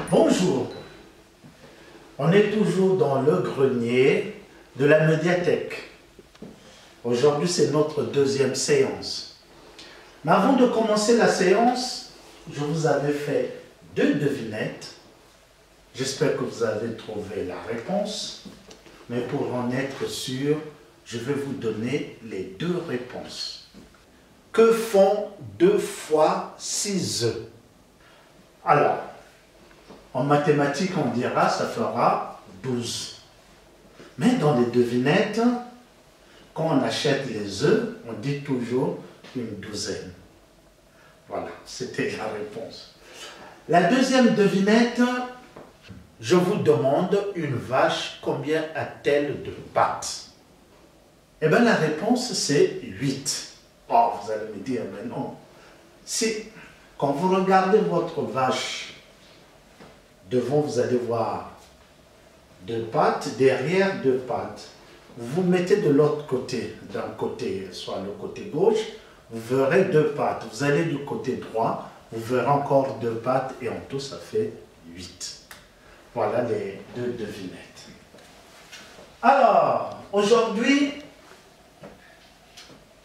Bonjour, on est toujours dans le grenier de la médiathèque. Aujourd'hui, c'est notre deuxième séance. Mais avant de commencer la séance, je vous avais fait 2 devinettes. J'espère que vous avez trouvé la réponse. Mais pour en être sûr, je vais vous donner les 2 réponses. Que font 2 fois 6 œufs? Alors, en mathématiques, on dira ça fera 12. Mais dans les devinettes, quand on achète les œufs, on dit toujours une douzaine. Voilà, c'était la réponse. La deuxième devinette, je vous demande, une vache, combien a-t-elle de pattes? Eh bien, la réponse, c'est 8. Oh, vous allez me dire, mais non. Si, quand vous regardez votre vache, devant, vous allez voir 2 pattes, derrière 2 pattes. Vous mettez de l'autre côté, d'un côté, soit le côté gauche, vous verrez 2 pattes. Vous allez du côté droit, vous verrez encore 2 pattes et en tout, ça fait 8. Voilà les 2 devinettes. Alors, aujourd'hui,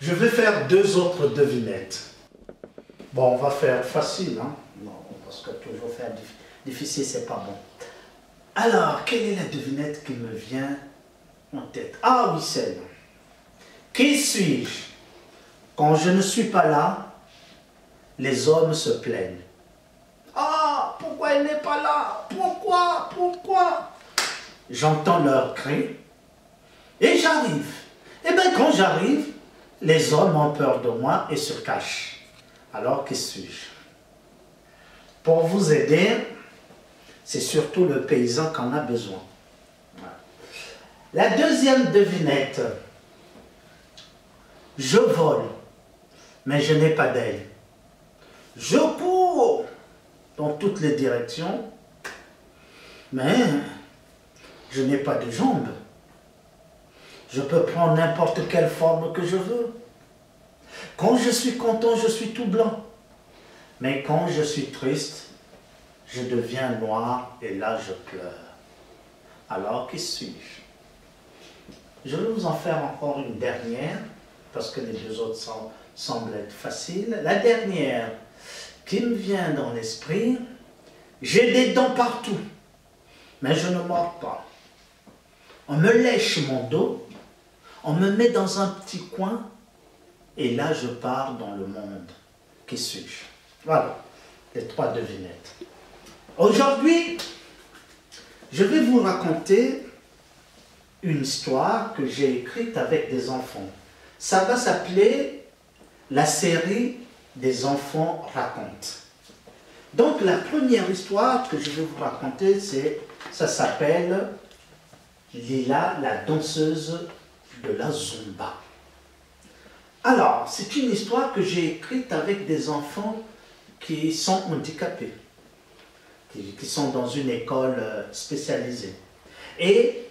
je vais faire 2 autres devinettes. Bon, on va faire facile, hein? Non, parce que toujours faire difficile, c'est pas bon. Alors, quelle est la devinette qui me vient en tête? Ah oui, celle-là. Qui suis-je? Quand je ne suis pas là, les hommes se plaignent. Ah, pourquoi elle n'est pas là? Pourquoi? J'entends leurs cris et j'arrive. Et bien, quand j'arrive, les hommes ont peur de moi et se cachent. Alors, qui suis-je? Pour vous aider, c'est surtout le paysan qui en a besoin. Voilà. La deuxième devinette. Je vole, mais je n'ai pas d'aile. Je cours dans toutes les directions, mais je n'ai pas de jambes. Je peux prendre n'importe quelle forme que je veux. Quand je suis content, je suis tout blanc. Mais quand je suis triste, je deviens noir et là je pleure. Alors, qui suis-je? Je vais vous en faire encore une dernière, parce que les 2 autres semblent être faciles. La dernière qui me vient dans l'esprit, j'ai des dents partout, mais je ne mords pas. On me lèche mon dos, on me met dans un petit coin, et là je pars dans le monde. Qui suis-je? Voilà, les 3 devinettes. Aujourd'hui, je vais vous raconter une histoire que j'ai écrite avec des enfants. Ça va s'appeler la série des enfants racontent. Donc la première histoire que je vais vous raconter, ça s'appelle Lila, la danseuse de la Zumba. Alors, c'est une histoire que j'ai écrite avec des enfants qui sont handicapés, qui sont dans une école spécialisée. Et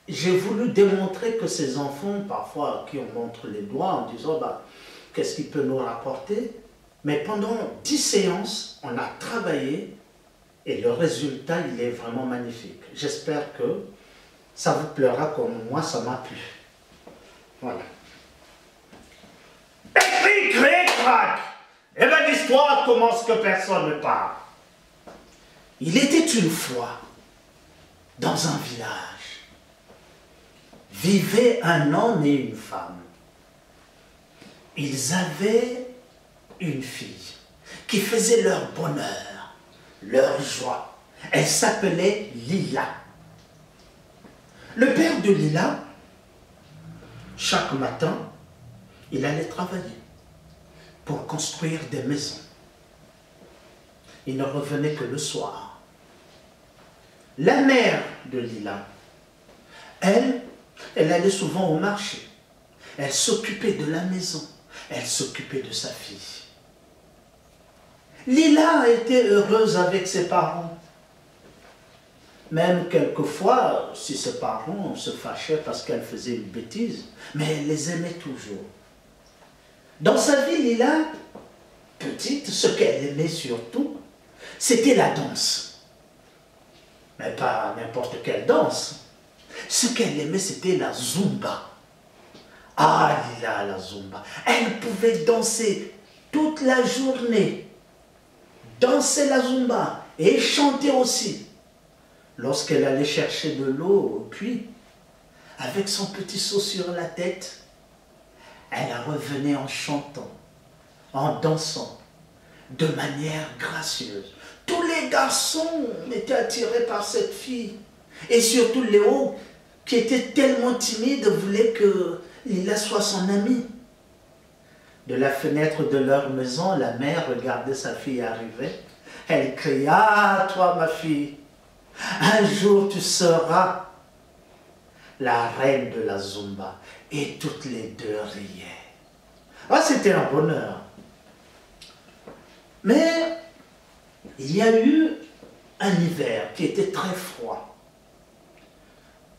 j'ai voulu démontrer que ces enfants, parfois, qui on montre les doigts en disant bah, qu'est-ce qu'il peut nous rapporter, mais pendant 10 séances, on a travaillé et le résultat, il est vraiment magnifique. J'espère que ça vous plaira comme moi, ça m'a plu. Voilà. Écrit, cré, crac! Eh bien, l'histoire commence que personne ne parle. Il était une fois, dans un village, vivait un homme et une femme. Ils avaient une fille qui faisait leur bonheur, leur joie. Elle s'appelait Lila. Le père de Lila, chaque matin, il allait travailler pour construire des maisons. Il ne revenait que le soir. La mère de Lila, elle allait souvent au marché. Elle s'occupait de la maison. Elle s'occupait de sa fille. Lila était heureuse avec ses parents. Même quelquefois, si ses parents se fâchaient parce qu'elle faisait une bêtise, mais elle les aimait toujours. Dans sa vie, Lila, petite, ce qu'elle aimait surtout, c'était la danse. mais pas n'importe quelle danse. Ce qu'elle aimait, c'était la Zumba. Ah, Lila, la Zumba. Elle pouvait danser toute la journée. Danser la Zumba et chanter aussi. Lorsqu'elle allait chercher de l'eau au puits, avec son petit seau sur la tête, elle revenait en chantant, en dansant, de manière gracieuse. Tous les garçons étaient attirés par cette fille. Et surtout Léo, qui était tellement timide, voulait que Lila soit son amie. De la fenêtre de leur maison, la mère regardait sa fille arriver. Elle cria, « Ah, toi ma fille, un jour tu seras la reine de la Zumba. » Et toutes les deux riaient. Ah, c'était un bonheur. Mais il y a eu un hiver qui était très froid.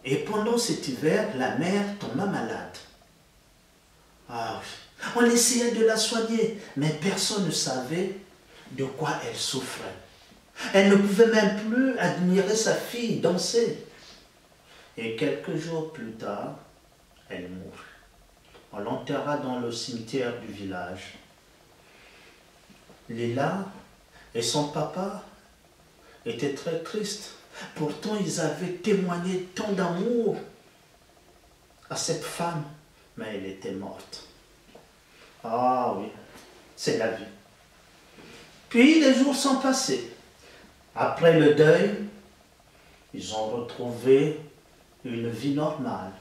Et pendant cet hiver, la mère tomba malade. Ah, on essayait de la soigner, mais personne ne savait de quoi elle souffrait. Elle ne pouvait même plus admirer sa fille danser. Et quelques jours plus tard, elle mourut. On l'enterra dans le cimetière du village. Lila et son papa étaient très tristes. Pourtant, ils avaient témoigné tant d'amour à cette femme, mais elle était morte. Ah oui, c'est la vie. Puis les jours sont passés. Après le deuil, ils ont retrouvé une vie normale.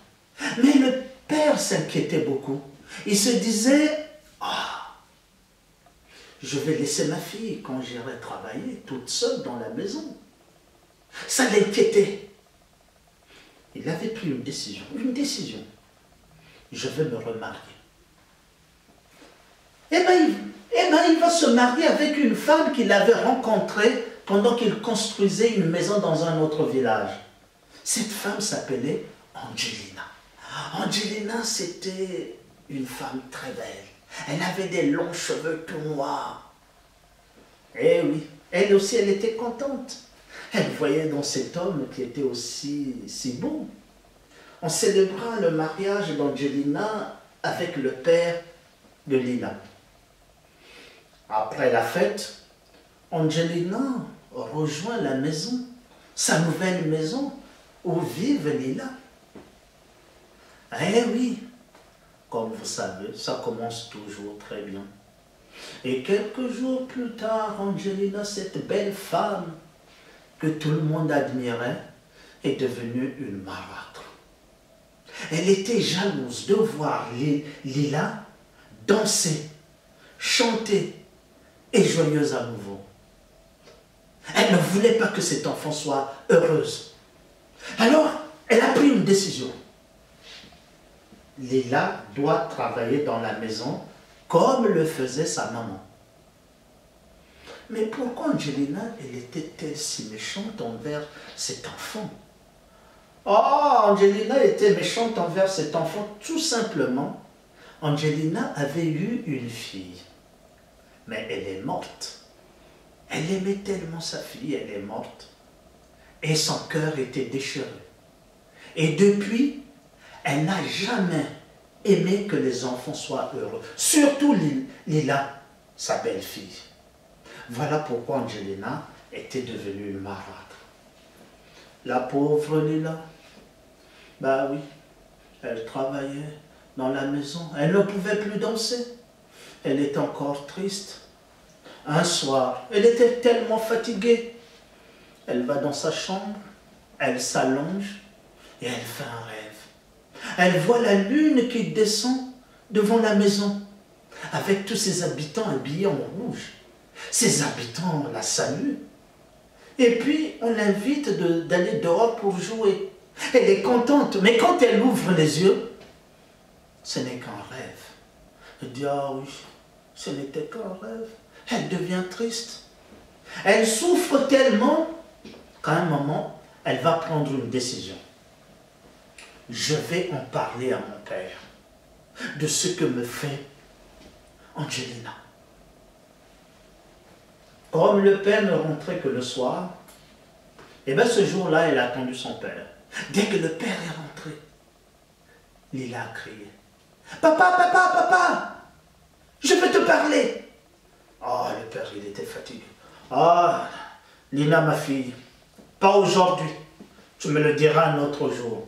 Mais le père s'inquiétait beaucoup. Il se disait, ah, je vais laisser ma fille quand j'irai travailler toute seule dans la maison. Ça l'inquiétait. Il avait pris une décision. Je vais me remarier. Eh bien, il va se marier avec une femme qu'il avait rencontrée pendant qu'il construisait une maison dans un autre village. Cette femme s'appelait Angelina. Angelina, c'était une femme très belle. Elle avait des longs cheveux tout noirs. Eh oui, elle aussi, elle était contente. Elle voyait dans cet homme qui était aussi si beau. On célébra le mariage d'Angelina avec le père de Lila. Après la fête, Angelina rejoint la maison, sa nouvelle maison, où vive Lila. Eh oui, comme vous savez, ça commence toujours très bien. Et quelques jours plus tard, Angelina, cette belle femme que tout le monde admirait, est devenue une marâtre. Elle était jalouse de voir Lila danser, chanter et joyeuse à nouveau. Elle ne voulait pas que cet enfant soit heureuse. Alors, elle a pris une décision. Lila doit travailler dans la maison comme le faisait sa maman. Mais pourquoi Angelina, elle était-elle si méchante envers cet enfant? Oh, Angelina était méchante envers cet enfant tout simplement. Angelina avait eu une fille, mais elle est morte. Elle aimait tellement sa fille, elle est morte. Et son cœur était déchiré. Et depuis, elle n'a jamais aimé que les enfants soient heureux. Surtout Lila, sa belle-fille. Voilà pourquoi Angelina était devenue une marâtre. La pauvre Lila, bah oui, elle travaillait dans la maison. Elle ne pouvait plus danser. Elle était encore triste. Un soir, elle était tellement fatiguée. Elle va dans sa chambre, elle s'allonge et elle fait un rêve. Elle voit la lune qui descend devant la maison, avec tous ses habitants habillés en rouge. Ses habitants la saluent. Et puis, on l'invite d'aller dehors pour jouer. Elle est contente, mais quand elle ouvre les yeux, ce n'est qu'un rêve. Elle dit, ah oui, ce n'était qu'un rêve. Elle devient triste. Elle souffre tellement qu'à un moment, elle va prendre une décision. Je vais en parler à mon père de ce que me fait Angelina. Comme le père ne rentrait que le soir, Et bien ce jour-là, elle a attendu son père. Dès que le père est rentré, Lila a crié. Papa, papa, papa, je veux te parler. Oh, le père, il était fatigué. Ah, Lina, ma fille, pas aujourd'hui. Tu me le diras un autre jour.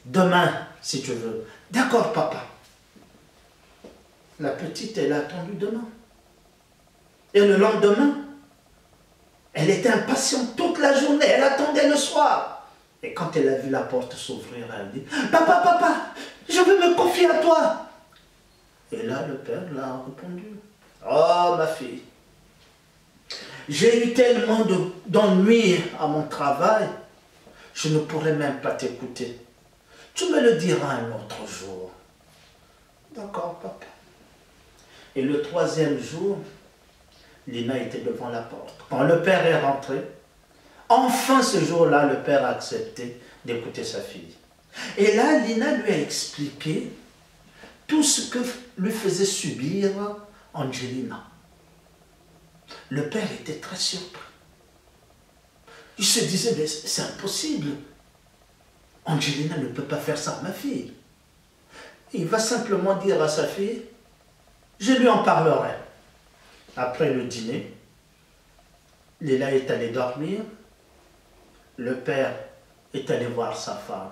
Demain, si tu veux. D'accord, papa. La petite, elle a attendu demain. Et le lendemain, elle était impatiente toute la journée. Elle attendait le soir. Et quand elle a vu la porte s'ouvrir, elle a dit, papa, papa, je veux me confier à toi. Et là, le père l'a répondu. Oh, ma fille, j'ai eu tellement d'ennuis à mon travail, je ne pourrais même pas t'écouter. Tu me le diras un autre jour. D'accord, papa. Et le troisième jour, Lina était devant la porte. Quand le père est rentré, enfin ce jour-là, le père a accepté d'écouter sa fille. Et là, Lina lui a expliqué tout ce que lui faisait subir Angelina. Le père était très surpris. Il se disait, mais c'est impossible. Angelina ne peut pas faire ça à ma fille. Il va simplement dire à sa fille, je lui en parlerai. Après le dîner, Lila est allée dormir. Le père est allé voir sa femme.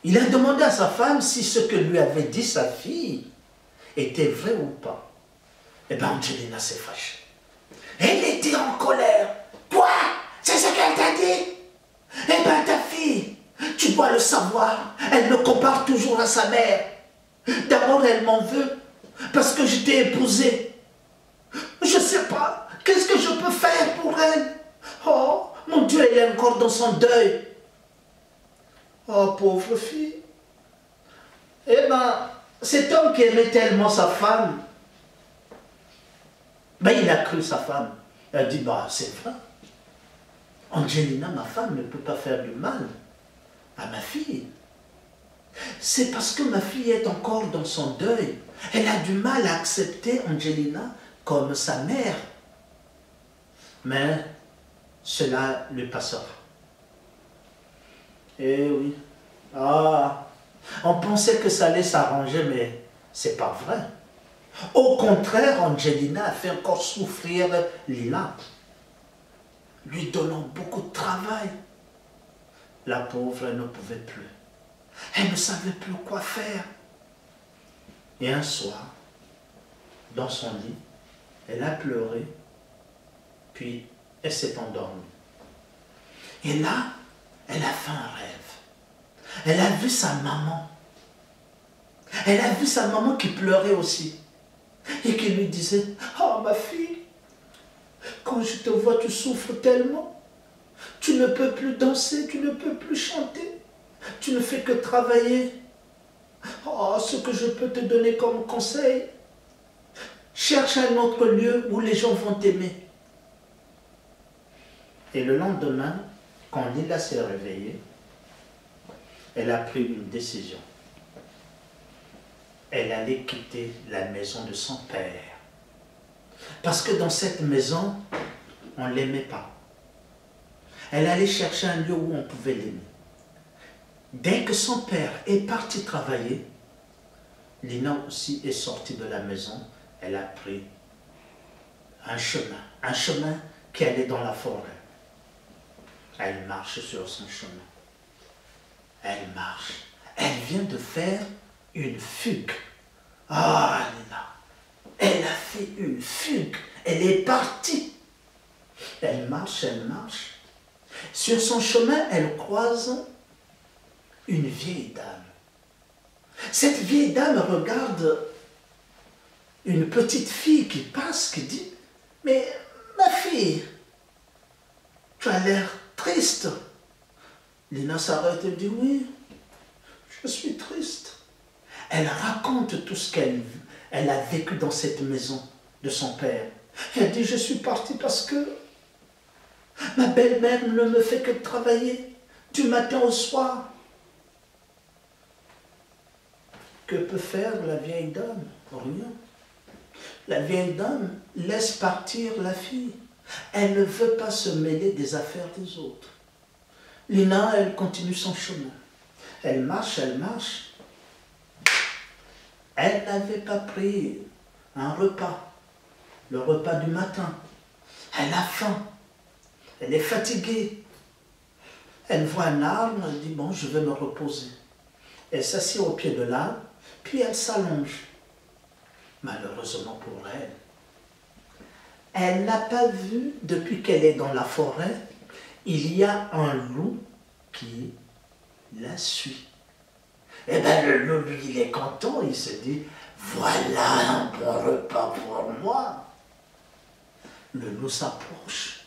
Il a demandé à sa femme si ce que lui avait dit sa fille était vrai ou pas. Eh bien, Angelina s'est fâchée. Elle était en colère. Quoi? C'est ce qu'elle t'a dit? Eh bien, ta fille, tu dois le savoir. Elle me compare toujours à sa mère. D'abord, elle m'en veut parce que je t'ai épousée. Je ne sais pas. Qu'est-ce que je peux faire pour elle? Oh, mon Dieu, elle est encore dans son deuil. Oh, pauvre fille. Eh bien, cet homme qui aimait tellement sa femme, ben, il a cru sa femme. Elle a dit, bah, c'est vrai. Angelina, ma femme, ne peut pas faire du mal à ma fille. C'est parce que ma fille est encore dans son deuil. Elle a du mal à accepter Angelina comme sa mère. Mais cela lui passera. Eh oui. Ah, on pensait que ça allait s'arranger, mais c'est pas vrai. Au contraire, Angelina a fait encore souffrir Lila, lui donnant beaucoup de travail. La pauvre, elle ne pouvait plus. Elle ne savait plus quoi faire. Et un soir, dans son lit, elle a pleuré, puis elle s'est endormie. Et là, elle a fait un rêve. Elle a vu sa maman. Elle a vu sa maman qui pleurait aussi. Et qui lui disait, oh ma fille, quand je te vois, tu souffres tellement. Tu ne peux plus danser, tu ne peux plus chanter. Tu ne fais que travailler. Oh, ce que je peux te donner comme conseil, cherche un autre lieu où les gens vont t'aimer. Et le lendemain, quand Lila s'est réveillée, elle a pris une décision. Elle allait quitter la maison de son père. Parce que dans cette maison, on ne l'aimait pas. Elle allait chercher un lieu où on pouvait l'aimer. Dès que son père est parti travailler, Lina aussi est sortie de la maison. Elle a pris un chemin qui allait dans la forêt. Elle marche sur son chemin. Elle marche. Elle vient de faire une fugue. Ah, Lina, elle a fait une fugue. Elle est partie. Elle marche, elle marche. Sur son chemin, elle croise une vieille dame. Cette vieille dame regarde une petite fille qui passe, qui dit, mais ma fille, tu as l'air triste. Lina s'arrête et dit, oui, je suis triste. Elle raconte tout ce qu'elle a vécu dans cette maison de son père. Elle dit, je suis partie parce que ma belle-mère ne me fait que travailler du matin au soir. Que peut faire la vieille dame? Rien. La vieille dame laisse partir la fille. Elle ne veut pas se mêler des affaires des autres. Lina, elle continue son chemin. Elle marche, elle marche. Elle n'avait pas pris un repas, le repas du matin. Elle a faim. Elle est fatiguée. Elle voit un arbre, elle dit, bon, je vais me reposer. Elle s'assied au pied de l'arbre, puis elle s'allonge. Malheureusement pour elle, elle n'a pas vu, depuis qu'elle est dans la forêt, il y a un loup qui la suit. Eh bien, le loup, lui, il est content, il se dit, voilà un bon repas pour moi. Le loup s'approche,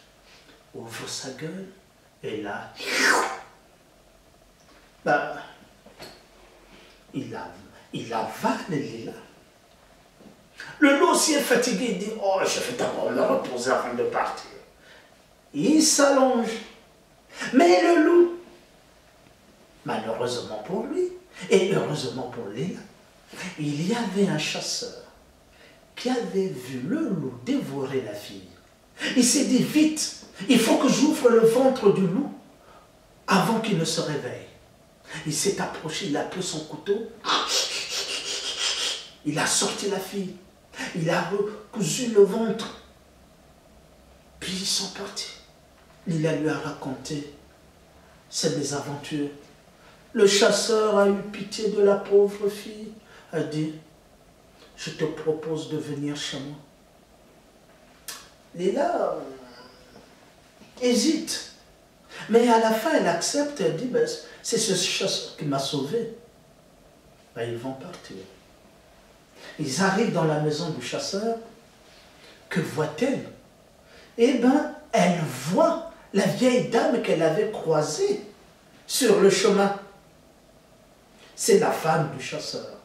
ouvre sa gueule, et là, ben, il avale Lila. Le loup aussi est fatigué, il dit, oh, je vais d'abord me reposer avant de partir. Il s'allonge. Mais le loup, malheureusement pour lui, et heureusement pour Lila, il y avait un chasseur qui avait vu le loup dévorer la fille. Il s'est dit, vite, il faut que j'ouvre le ventre du loup avant qu'il ne se réveille. Il s'est approché, il a pris son couteau, il a sorti la fille, il a recousu le ventre, puis ils sont partis. Lila lui a raconté ses mésaventures. Le chasseur a eu pitié de la pauvre fille, a dit, je te propose de venir chez moi. Lila hésite, mais à la fin elle accepte, elle dit, ben, c'est ce chasseur qui m'a sauvé. Ben, ils vont partir. Ils arrivent dans la maison du chasseur. Que voit-elle? Eh bien, elle voit la vieille dame qu'elle avait croisée sur le chemin. C'est la femme du chasseur.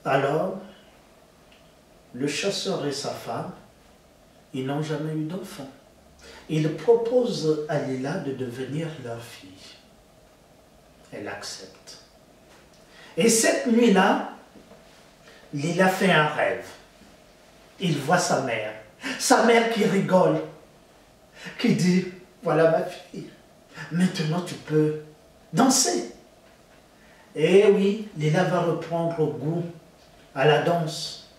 Alors, le chasseur et sa femme, ils n'ont jamais eu d'enfant. Ils proposent à Lila de devenir leur fille. Elle accepte. Et cette nuit-là, Lila fait un rêve. Il voit sa mère qui rigole, qui dit, voilà ma fille, maintenant tu peux danser. Et oui, Lila va reprendre goût à la danse,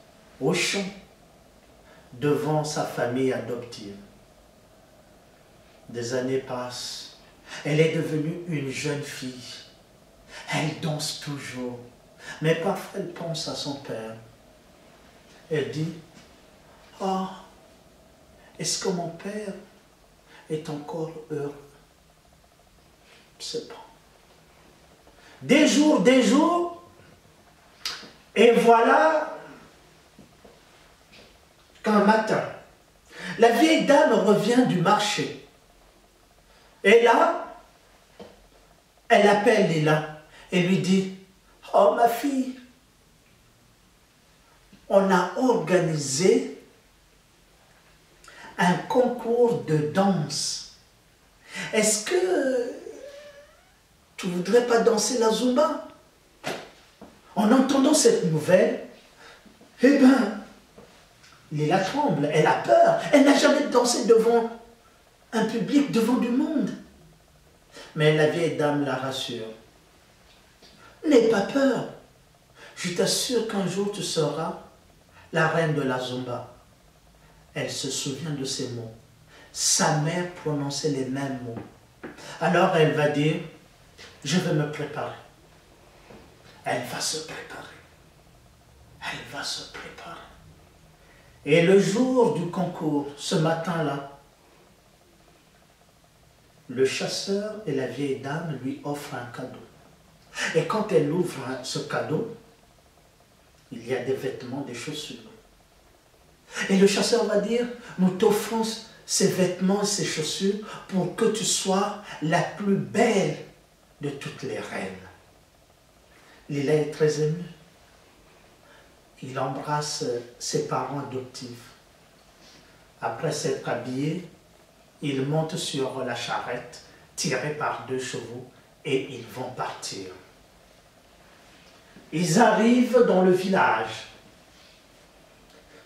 au chant, devant sa famille adoptive. Des années passent, elle est devenue une jeune fille. Elle danse toujours, mais parfois elle pense à son père. Elle dit, ah, est-ce que mon père est encore heureux? Je ne sais pas. Des jours, et voilà qu'un matin, la vieille dame revient du marché. Et là, elle appelle Lila et lui dit, oh ma fille, on a organisé un concours de danse. Est-ce que tu ne voudrais pas danser la Zumba? En entendant cette nouvelle, eh bien, Lila tremble, elle a peur, elle n'a jamais dansé devant un public, devant du monde. Mais la vieille dame la rassure. N'aie pas peur, je t'assure qu'un jour tu seras la reine de la Zumba. Elle se souvient de ces mots. Sa mère prononçait les mêmes mots. Alors elle va dire, je vais me préparer. Elle va se préparer. Elle va se préparer. Et le jour du concours, ce matin-là, le chasseur et la vieille dame lui offrent un cadeau. Et quand elle ouvre ce cadeau, il y a des vêtements, des chaussures. Et le chasseur va dire, nous t'offrons ces vêtements, ces chaussures pour que tu sois la plus belle de toutes les reines. Lila est très ému. Il embrasse ses parents adoptifs. Après s'être habillé, il monte sur la charrette tirée par 2 chevaux et ils vont partir. Ils arrivent dans le village.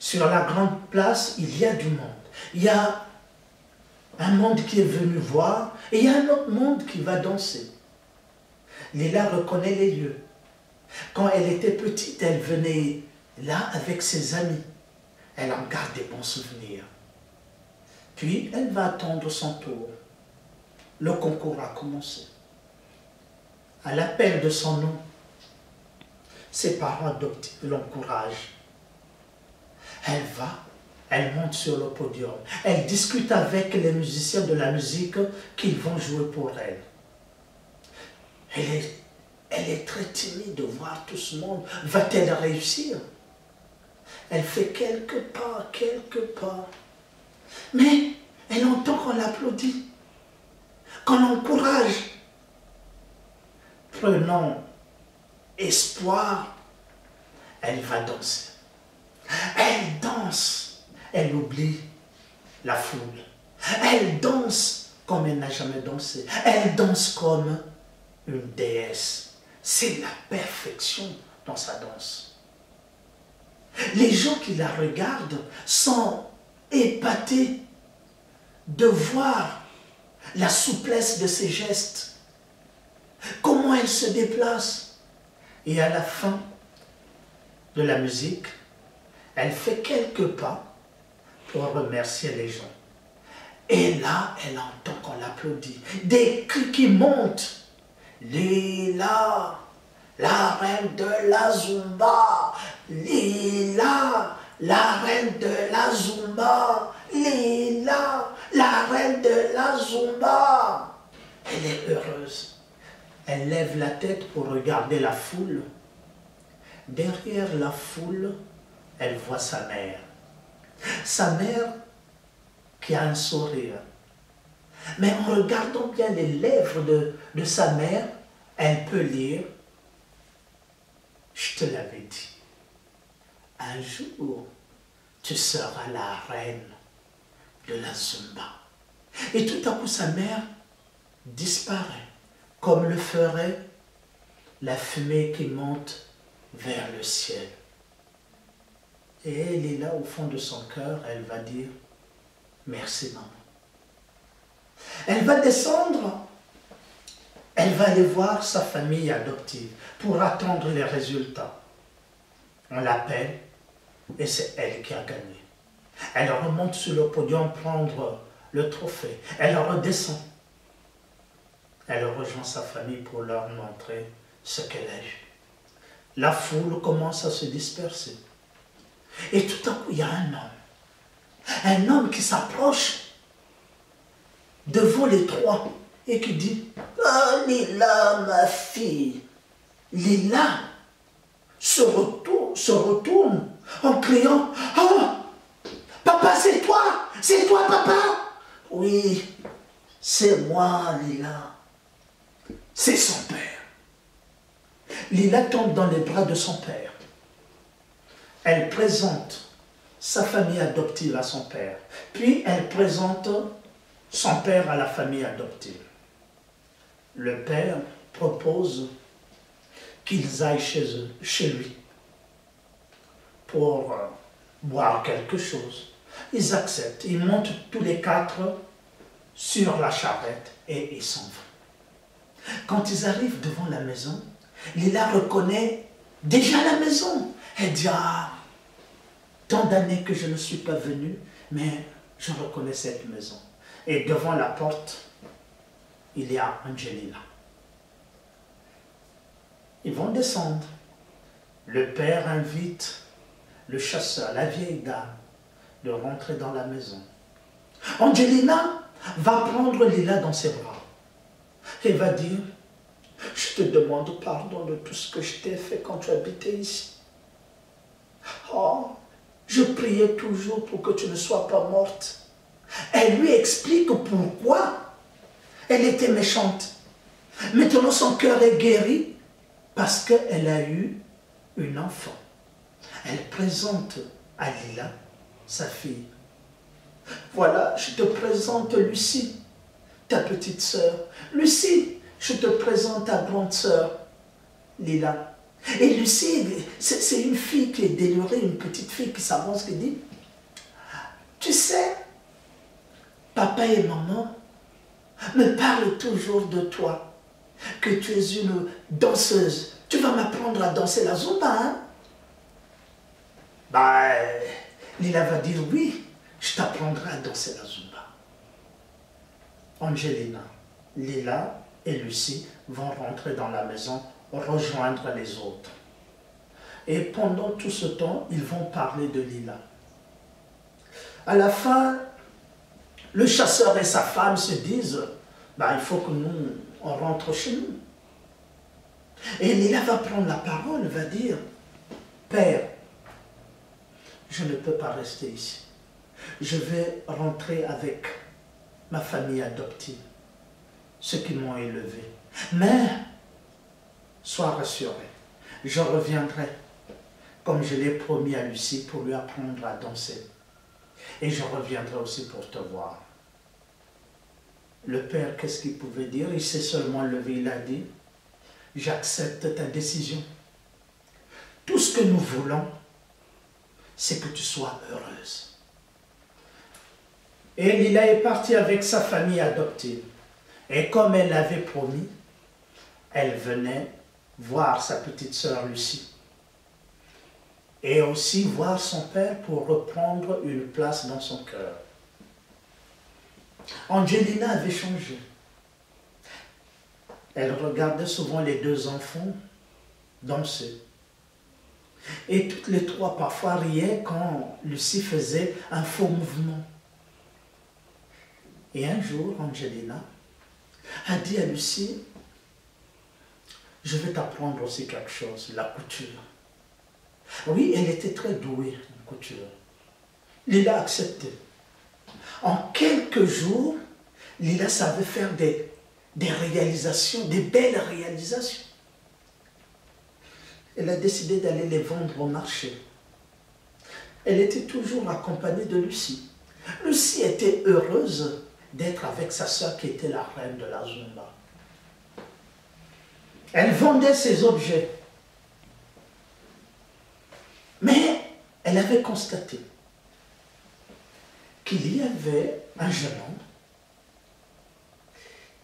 Sur la grande place, il y a du monde. Il y a un monde qui est venu voir et il y a un autre monde qui va danser. Lila reconnaît les lieux. Quand elle était petite, elle venait là avec ses amis. Elle en garde des bons souvenirs. Puis, elle va attendre son tour. Le concours a commencé. À l'appel de son nom, ses parents adoptifs l'encouragent. Elle monte sur le podium. Elle discute avec les musiciens de la musique qu'ils vont jouer pour elle. Elle est très timide de voir tout ce monde. Va-t-elle réussir? Elle fait quelques pas. Mais elle entend qu'on l'applaudit, qu'on l'encourage. Prenant espoir, elle va danser. Elle danse. Elle oublie la foule. Elle danse comme elle n'a jamais dansé. Elle danse comme une déesse. C'est la perfection dans sa danse. Les gens qui la regardent sont épatés de voir la souplesse de ses gestes, comment elle se déplace. Et à la fin de la musique, elle fait quelques pas pour remercier les gens. Et là, elle entend qu'on l'applaudit. Des cris qui montent. Lila, la reine de la Zumba. Lila, la reine de la Zumba. Lila, la reine de la Zumba. Elle est heureuse. Elle lève la tête pour regarder la foule. Derrière la foule, elle voit sa mère. Sa mère qui a un sourire. Mais en regardant bien les lèvres de sa mère, elle peut lire « Je te l'avais dit, un jour, tu seras la reine de la Zumba. » Et tout à coup, sa mère disparaît, comme le ferait la fumée qui monte vers le ciel. Et elle est là au fond de son cœur, elle va dire « Merci maman ». Elle va descendre, elle va aller voir sa famille adoptive pour attendre les résultats. On l'appelle et c'est elle qui a gagné. Elle remonte sur le podium prendre le trophée. Elle redescend. Elle rejoint sa famille pour leur montrer ce qu'elle a eu. La foule commence à se disperser. Et tout à coup, il y a un homme. Un homme qui s'approche devant les trois et qui dit « Ah, Lila, ma fille !» Lila se retourne en criant « Ah, papa, c'est toi, papa !» « Oui, c'est moi, Lila. » C'est son père. Lila tombe dans les bras de son père. Elle présente sa famille adoptive à son père. Puis elle présente son père à la famille adoptive. Le père propose qu'ils aillent chez lui pour boire quelque chose. Ils acceptent. Ils montent tous les quatre sur la charrette et ils s'en vont. Quand ils arrivent devant la maison, Lila reconnaît déjà la maison. Elle dit « Ah, tant d'années que je ne suis pas venue, mais je reconnais cette maison. » Et devant la porte, il y a Angelina. Ils vont descendre. Le père invite le chasseur, la vieille dame, de rentrer dans la maison. Angelina va prendre Lila dans ses bras et va dire « Je te demande pardon de tout ce que je t'ai fait quand tu habitais ici. Oh, je priais toujours pour que tu ne sois pas morte. » Elle lui explique pourquoi elle était méchante. Maintenant, son cœur est guéri parce qu'elle a eu une enfant. Elle présente à Lila, sa fille. Voilà, je te présente Lucie, ta petite sœur. Lucie, je te présente ta grande sœur, Lila. Et Lucie, c'est une fille qui est délurée, une petite fille qui s'avance, qui dit, tu sais, papa et maman me parlent toujours de toi, que tu es une danseuse. Tu vas m'apprendre à danser la Zumba, hein? Bah, Lila va dire oui, je t'apprendrai à danser la Zumba. Angelina, Lila et Lucie vont rentrer dans la maison, rejoindre les autres. Et pendant tout ce temps, ils vont parler de Lila. À la fin, le chasseur et sa femme se disent, bah, il faut que nous, on rentre chez nous. Et Lila va prendre la parole, va dire, Père, je ne peux pas rester ici. Je vais rentrer avec ma famille adoptive, ceux qui m'ont élevé. Mais, sois rassuré, je reviendrai, comme je l'ai promis à Lucie, pour lui apprendre à danser. Et je reviendrai aussi pour te voir. Le père, qu'est-ce qu'il pouvait dire? Il s'est seulement levé, il a dit, j'accepte ta décision. Tout ce que nous voulons, c'est que tu sois heureuse. Et Lila est partie avec sa famille adoptive. Et comme elle l'avait promis, elle venait voir sa petite sœur Lucie. Et aussi voir son père pour reprendre une place dans son cœur. Angelina avait changé. Elle regardait souvent les deux enfants danser. Et toutes les trois parfois riaient quand Lucie faisait un faux mouvement. Et un jour, Angelina a dit à Lucie, je vais t'apprendre aussi quelque chose, la couture. Oui, elle était très douée en couture. Lila a accepté. En quelques jours, Lila savait faire des réalisations, des belles réalisations. Elle a décidé d'aller les vendre au marché. Elle était toujours accompagnée de Lucie. Lucie était heureuse d'être avec sa sœur qui était la reine de la Zumba. Elle vendait ses objets. Mais elle avait constaté qu'il y avait un jeune homme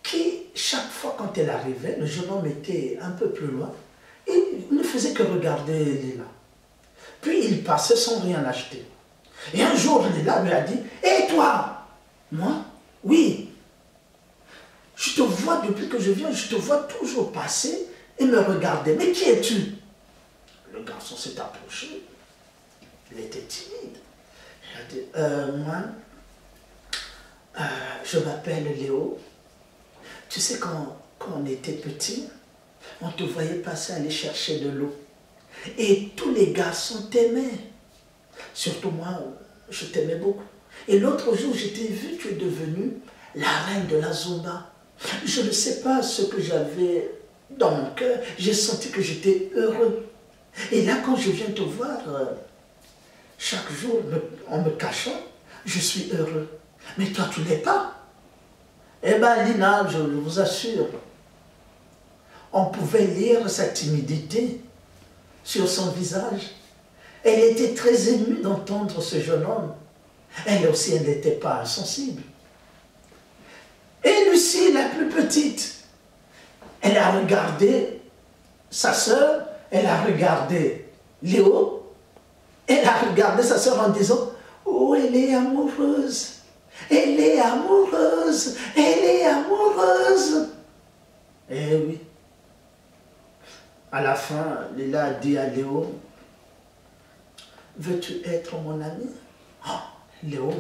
qui, chaque fois quand elle arrivait, le jeune homme était un peu plus loin et il ne faisait que regarder Lila. Puis il passait sans rien acheter. Et un jour, Lila lui a dit, « Hé toi !»« Moi ? Oui. « Je te vois depuis que je viens, je te vois toujours passer et me regarder. Mais qui es-tu » Le garçon s'est approché. Il était timide. Il a dit, moi, je m'appelle Léo. Tu sais, quand on était petit, on te voyait passer aller chercher de l'eau. Et tous les garçons t'aimaient. Surtout moi, je t'aimais beaucoup. Et l'autre jour, je t'ai vu, tu es devenue la reine de la Zumba. Je ne sais pas ce que j'avais dans mon cœur. J'ai senti que j'étais heureux. Et là, quand je viens te voir, chaque jour, en me cachant, je suis heureux. Mais toi, tu n'es pas. Eh bien, Lina, je vous assure, on pouvait lire sa timidité sur son visage. Elle était très émue d'entendre ce jeune homme. Elle aussi, elle n'était pas insensible. Et Lucie, la plus petite, elle a regardé sa sœur, elle a regardé Léo, elle a regardé sa sœur en disant, oh, elle est amoureuse, elle est amoureuse, elle est amoureuse. Eh oui. À la fin, Lila a dit à Léo, veux-tu être mon ami? Oh, Léo,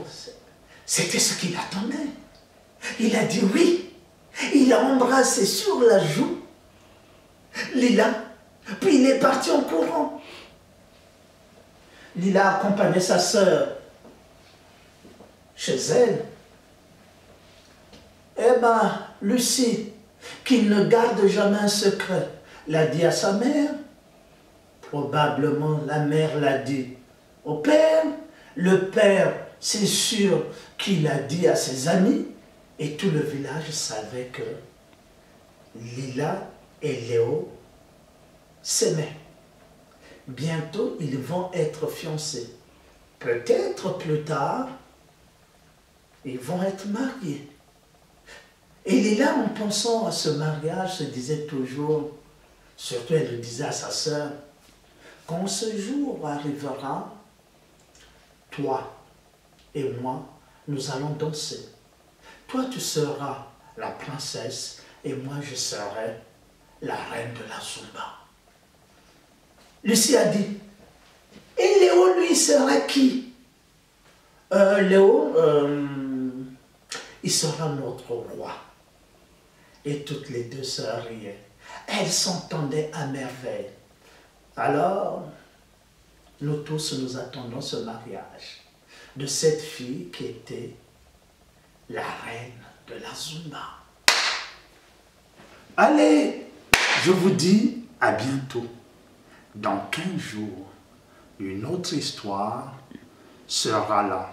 c'était ce qu'il attendait. Il a dit oui. Il a embrassé sur la joue Lila, puis il est parti en courant. Lila accompagnait sa sœur chez elle. Eh bien, Lucie, qui ne garde jamais un secret, l'a dit à sa mère. Probablement la mère l'a dit au père. Le père, c'est sûr qu'il l'a dit à ses amis. Et tout le village savait que Lila et Léo s'aimaient. bientôt ils vont être fiancés. Peut-être plus tard, ils vont être mariés. Et il est là, en pensant à ce mariage, se disait toujours, surtout elle le disait à sa sœur, quand ce jour arrivera, toi et moi, nous allons danser. Toi, tu seras la princesse et moi, je serai la reine de la Zumba. Lucie a dit, et Léo, lui, sera qui? Léo, il sera notre roi. Et toutes les deux se riaient. Elles s'entendaient à merveille. Alors, nous tous, nous attendons ce mariage de cette fille qui était la reine de la Zumba. Allez, je vous dis à bientôt. Dans 15 jours, une autre histoire sera là.